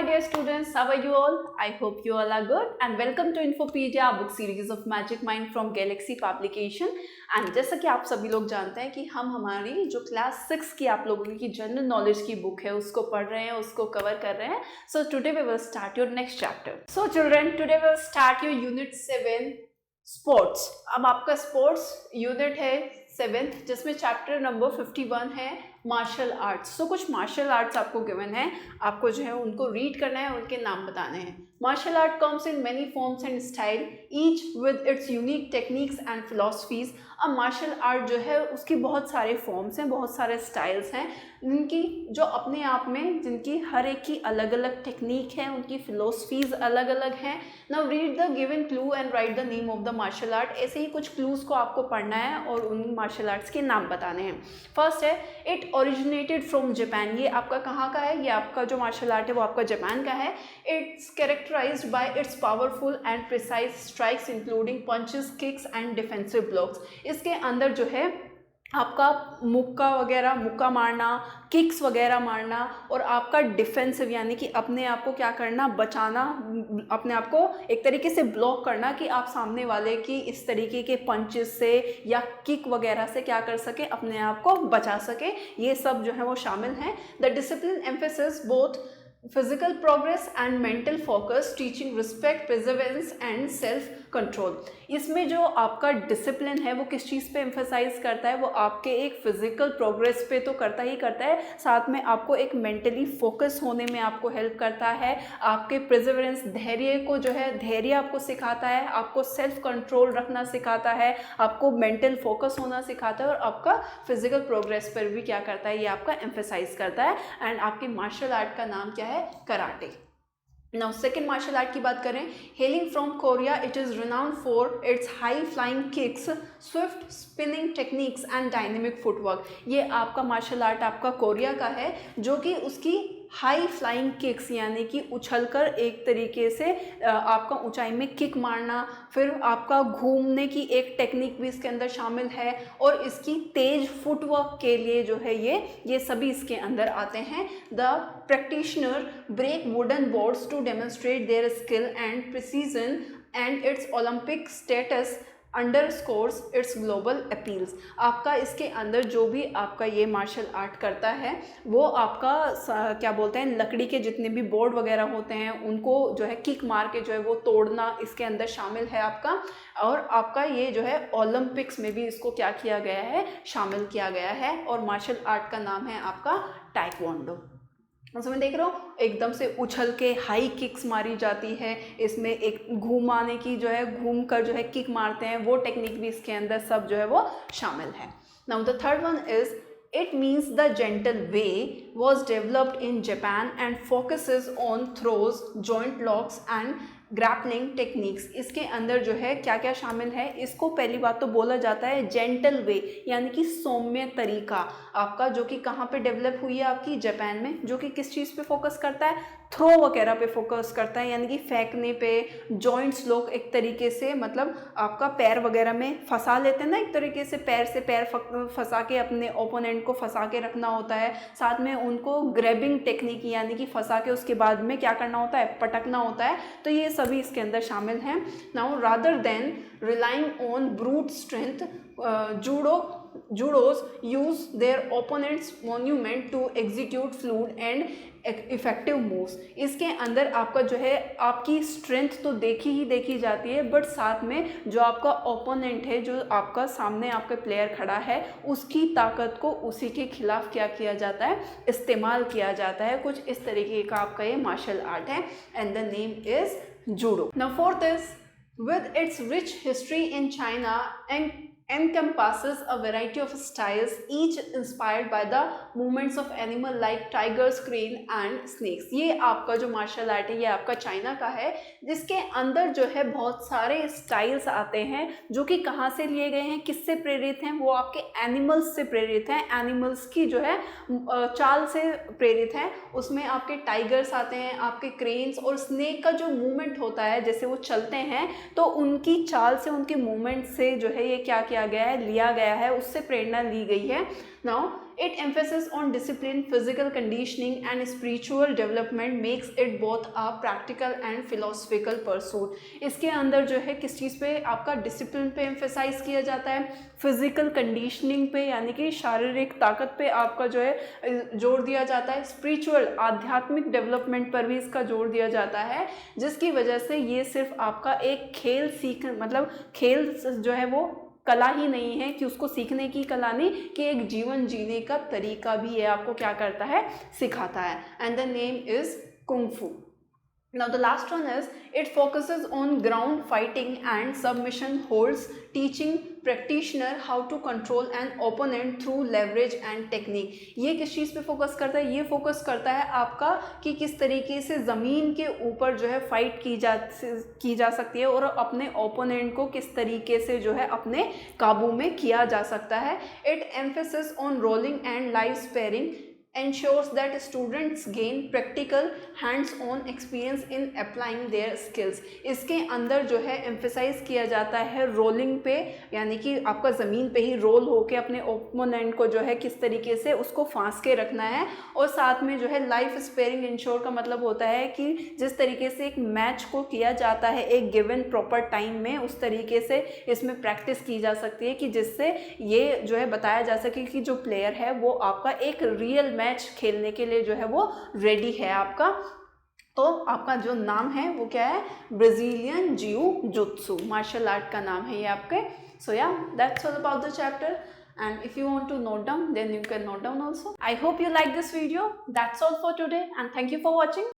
my dear students, how are you all? I hope you all are good and welcome to Infopedia book series of Magic Mind from Galaxy Publication. And जैसा कि आप सभी लोग जानते हैं कि हम हमारी जो क्लास 6 की आप लोगों की जनरल नॉलेज की बुक है उसको पढ़ रहे हैं, उसको कवर कर रहे हैं. So today we will start your next chapter. So children, today we will start your unit 7 sports. अब आपका स्पोर्ट्स यूनिट है 7th जिसमें चैप्टर नंबर 51 है मार्शल आर्ट्स. सो कुछ मार्शल आर्ट्स आपको गिवन है, आपको जो है उनको रीड करना है, उनके नाम बताने हैं. Martial art comes in many forms and style each with its unique techniques and philosophies. अब मार्शल आर्ट जो है उसकी बहुत सारे फॉर्म्स हैं, बहुत सारे स्टाइल्स हैं जिनकी जो अपने आप में जिनकी हर एक की अलग अलग टेक्निक है, उनकी फिलोसफीज अलग अलग हैं. Now read the given clue and write the name of the martial art. ऐसे ही कुछ क्लूज को आपको पढ़ना है और उन मार्शल आर्ट्स के नाम बताने हैं. फर्स्ट है इट ओरिजिनेटेड फ्रॉम जापान. ये आपका कहाँ का है? ये आपका जो मार्शल आर्ट है वो आपका जापान का है. It's characterised by its powerful and precise strikes including punches, kicks and defensive blocks. इसके अंदर जो है आपका मुक्का मारना, किक्स वगैरह मारना और आपका डिफेंसिव यानी कि अपने आप को क्या करना, बचाना, अपने आप को एक तरीके से ब्लॉक करना कि आप सामने वाले की इस तरीके के पंचेस से या किक वगैरह से क्या कर सके, अपने आप को बचा सके. ये सब जो है वो शामिल हैं. The discipline emphasis both physical progress and mental focus, teaching respect, प्रिजर्वेंस and self control. इसमें जो आपका डिसिप्लिन है वो किस चीज़ पे एम्फेसाइज करता है? वो आपके एक फिजिकल प्रोग्रेस पे तो करता ही करता है, साथ में आपको एक मेंटली फोकस होने में आपको हेल्प करता है. आपके प्रिजर्वेंस, धैर्य को जो है धैर्य आपको सिखाता है, आपको सेल्फ कंट्रोल रखना सिखाता है, आपको मेंटल फोकस होना सिखाता है और आपका फिजिकल प्रोग्रेस पर भी क्या करता है, ये आपका एम्फेसाइज करता है. एंड आपकी मार्शल आर्ट का नाम क्या है? Karate. Now second martial art की बात करें, hailing from Korea, it is renowned for its high flying kicks, swift spinning techniques and dynamic footwork. ये आपका मार्शल आर्ट आपका कोरिया का है जो कि उसकी हाई फ्लाइंग किक्स यानी कि उछलकर एक तरीके से आपका ऊंचाई में किक मारना, फिर आपका घूमने की एक टेक्निक भी इसके अंदर शामिल है और इसकी तेज फुटवर्क के लिए जो है ये सभी इसके अंदर आते हैं. The practitioner break wooden boards to demonstrate their skill and precision and its Olympic status underscores its global appeals. आपका इसके अंदर जो भी आपका ये मार्शल आर्ट करता है वो आपका क्या बोलते हैं, लकड़ी के जितने भी बोर्ड वगैरह होते हैं उनको जो है किक मार के जो है वो तोड़ना इसके अंदर शामिल है आपका. और आपका ये जो है ओलंपिक्स में भी इसको क्या किया गया है, शामिल किया गया है. और मार्शल आर्ट का नाम है आपका टाइक्वांडो. समझ देख रहे हो, एकदम से उछल के हाई किक्स मारी जाती है. इसमें एक घुमाने की जो है, घूम कर जो है किक मारते हैं, वो टेक्निक भी इसके अंदर सब जो है वो शामिल है. Now the third one is it means the gentle way was developed in Japan and focuses on throws, joint locks and grappling techniques. इसके अंदर जो है क्या क्या शामिल है, इसको पहली बात तो बोला जाता है जेंटल वे यानी कि सौम्य तरीका आपका, जो कि कहाँ पे डेवलप हुई है आपकी जापान में, जो कि किस चीज़ पे फोकस करता है, थ्रो वगैरह पे फोकस करता है यानी कि फेंकने पे. जॉइंट्स लोग एक तरीके से मतलब आपका पैर वगैरह में फंसा लेते हैं ना, एक तरीके से पैर फंसा के अपने ओपोनेंट को फंसा के रखना होता है. साथ में उनको ग्रैबिंग टेक्निक यानी कि फंसा के उसके बाद में क्या करना होता है, पटकना होता है. तो ये सभी इसके अंदर शामिल हैं. Now rather than relying on brute strength, judos use their opponent's monument to execute fluid and effective moves. इसके अंदर आपका जो है आपकी स्ट्रेंथ तो देखी जाती है, बट साथ में जो आपका ओपोनेंट है, जो आपका सामने आपका प्लेयर खड़ा है, उसकी ताकत को उसी के खिलाफ क्या किया जाता है, इस्तेमाल किया जाता है. कुछ इस तरीके का आपका ये मार्शल आर्ट है and the name is judo. Now fourth is with its rich history in China and encompasses a variety of styles, each inspired by the movements of animal like tigers, crane and snakes. ये आपका जो martial art है ये आपका China का है, जिसके अंदर जो है बहुत सारे स्टाइल्स आते हैं जो कि कहाँ से लिए गए हैं, किससे प्रेरित हैं, वो आपके एनिमल्स से प्रेरित हैं, एनिमल्स की जो है चाल से प्रेरित हैं. उसमें आपके टाइगर्स आते हैं, आपके क्रेन्स और स्नेक का जो मूवमेंट होता है, जैसे वो चलते हैं तो उनकी चाल से, उनके मूवमेंट से जो है ये क्या किया गया है, लिया गया है, उससे प्रेरणा ली गई है. Now It emphasis on discipline, physical conditioning and spiritual development makes it both a practical and philosophical pursuit. इसके अंदर जो है किस चीज़ पे आपका डिसिप्लिन पे एम्फेसाइज किया जाता है, फिजिकल कंडीशनिंग पे यानी कि शारीरिक ताकत पे आपका जो है जोर दिया जाता है, स्पिरिचुअल आध्यात्मिक डेवलपमेंट पर भी इसका जोर दिया जाता है, जिसकी वजह से ये सिर्फ आपका एक खेल सीख मतलब खेल जो है वो कला ही नहीं है कि उसको सीखने की कला नहीं, कि एक जीवन जीने का तरीका भी ये आपको क्या करता है, सिखाता है. And the name is kung फू. Now the last one is it focuses on ground fighting and submission holds, teaching practitioner how to control an opponent through leverage and technique. ये किस चीज़ पे फोकस करता है, ये फोकस करता है आपका कि किस तरीके से ज़मीन के ऊपर जो है फाइट की जा सकती है और अपने ओपोनेंट को किस तरीके से जो है अपने काबू में किया जा सकता है. It emphasis on rolling and live sparring ensures that students gain practical hands-on experience in applying their skills. इसके अंदर जो है एम्फेसाइज किया जाता है रोलिंग पे, यानी कि आपका ज़मीन पे ही रोल होके अपने ओपोनेंट को जो है किस तरीके से उसको फांस के रखना है, और साथ में जो है लाइफ स्पेयरिंग इंश्योर का मतलब होता है कि जिस तरीके से एक मैच को किया जाता है एक गिवन प्रॉपर टाइम में, उस तरीके से इसमें प्रैक्टिस की जा सकती है कि जिससे ये जो है बताया जा सके कि जो प्लेयर है वो आपका एक रियल मैच खेलने के लिए जो है वो रेडी है आपका. तो आपका जो नाम है वो क्या है, ब्राजीलियन जियो जुत्सु मार्शल आर्ट का नाम है ये आपके. सो या that's all about the chapter, and if you want to note down then you can note down also. I hope you like this video. That's all for today and thank you for watching.